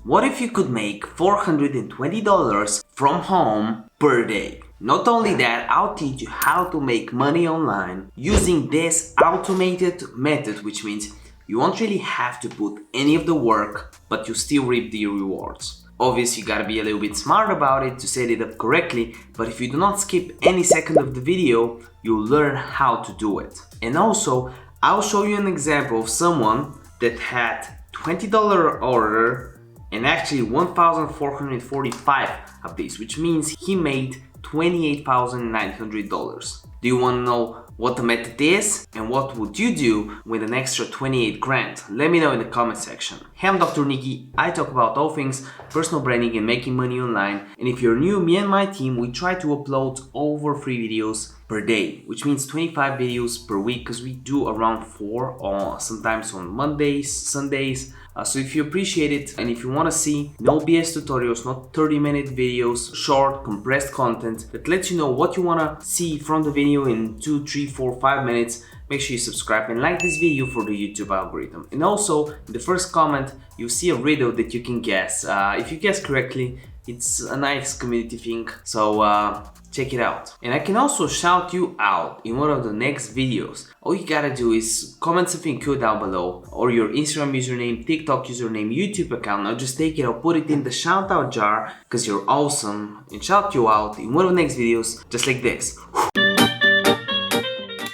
What if you could make $420 from home per day? Not only that, I'll teach you how to make money online using this automated method, which means you won't really have to put any of the work, but you still reap the rewards. Obviously, you gotta be a little bit smart about it to set it up correctly, but if you do not skip any second of the video, you'll learn how to do it. And also, I'll show you an example of someone that had $20 order and actually 1,445 of these, which means he made $28,900. Do you want to know what the method is and what would you do with an extra 28 grand? Let me know in the comment section. Hey, I'm Dr. Niki. I talk about all things personal branding and making money online. And if you're new, me and my team, we try to upload over 3 videos per day, which means 25 videos per week, because we do around 4 sometimes on Mondays, Sundays. So if you appreciate it and if you want to see no BS tutorials, not 30-minute videos, short, compressed content that lets you know what you want to see from the video in 2, 3, 4, 5 minutes, make sure you subscribe and like this video for the YouTube algorithm. And also, in the first comment, you'll see a riddle that you can guess. If you guess correctly, it's a nice community thing, so check it out. And I can also shout you out in one of the next videos. All you gotta do is comment something cool down below, or your Instagram username, TikTok username, YouTube account. I'll just take it, I'll put it in the shout out jar because you're awesome, and shout you out in one of the next videos, just like this.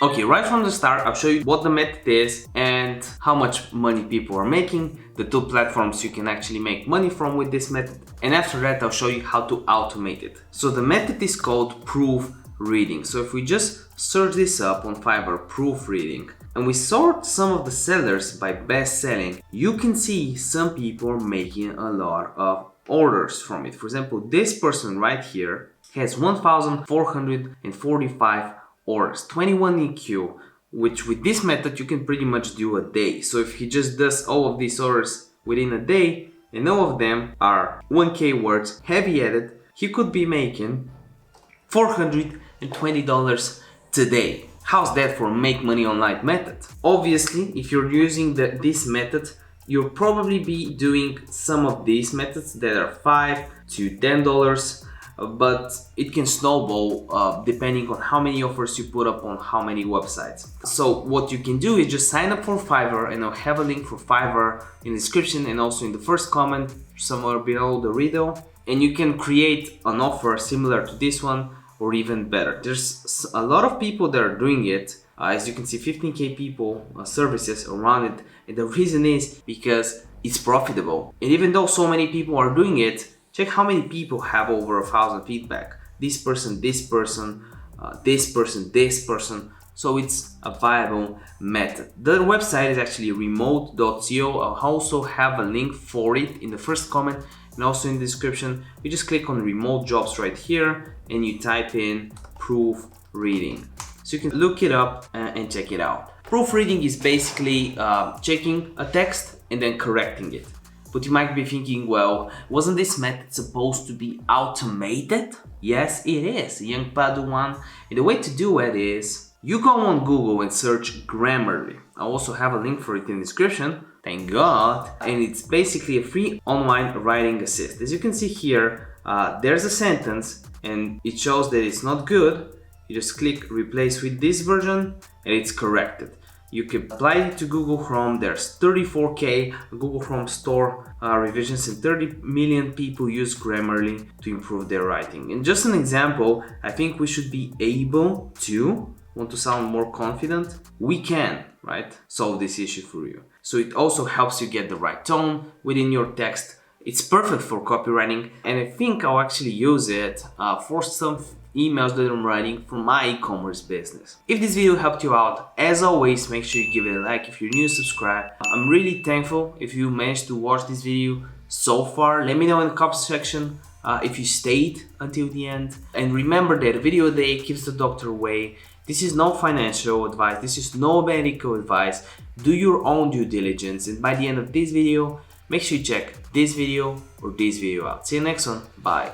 Okay, right from the start, I'll show you what the method is and how much money people are making, the 2 platforms you can actually make money from with this method, and after that I'll show you how to automate it. So the method is called proofreading. So if we just search this up on Fiverr, proofreading, and we sort some of the sellers by best selling, you can see some people are making a lot of orders from it. For example, this person right here has 1,445 orders, 21 EQ, which with this method you can pretty much do a day. So if he just does all of these orders within a day, and all of them are 1K words, heavy edit, he could be making $420 today. How's that for make money online method? Obviously, if you're using this method, you'll probably be doing some of these methods that are $5 to $10. But it can snowball depending on how many offers you put up on how many websites. So what you can do is just sign up for Fiverr, and I'll have a link for Fiverr in the description and also in the first comment somewhere below the Riddle, and you can create an offer similar to this one or even better. There's a lot of people that are doing it. As you can see, 15K people services around it, and the reason is because it's profitable. And even though so many people are doing it, check how many people have over 1,000 feedback. This person, this person, this person, this person. So it's a viable method. The website is actually remote.co. I'll also have a link for it in the first comment and also in the description. You just click on remote jobs right here and you type in proofreading. So you can look it up and check it out. Proofreading is basically checking a text and then correcting it. But you might be thinking, well, wasn't this method supposed to be automated? Yes, it is, young Padawan. And the way to do it is, you go on Google and search Grammarly. I also have a link for it in the description, thank God. And it's basically a free online writing assist. As you can see here, there's a sentence and it shows that it's not good. You just click replace with this version and it's corrected. You can apply it to Google Chrome. There's 34K Google Chrome store revisions and 30 million people use Grammarly to improve their writing. And just an example, I think we should be able to, want to sound more confident, we can, right, solve this issue for you. So it also helps you get the right tone within your text. It's perfect for copywriting, and I think I'll actually use it for some emails that I'm writing for my e-commerce business. If this video helped you out, as always, make sure you give it a like. If you're new, subscribe. I'm really thankful if you managed to watch this video so far. Let me know in the comment section if you stayed until the end. And remember that a video a day keeps the doctor away. This is no financial advice. This is no medical advice. Do your own due diligence. And by the end of this video, make sure you check this video or this video out. See you next one. Bye.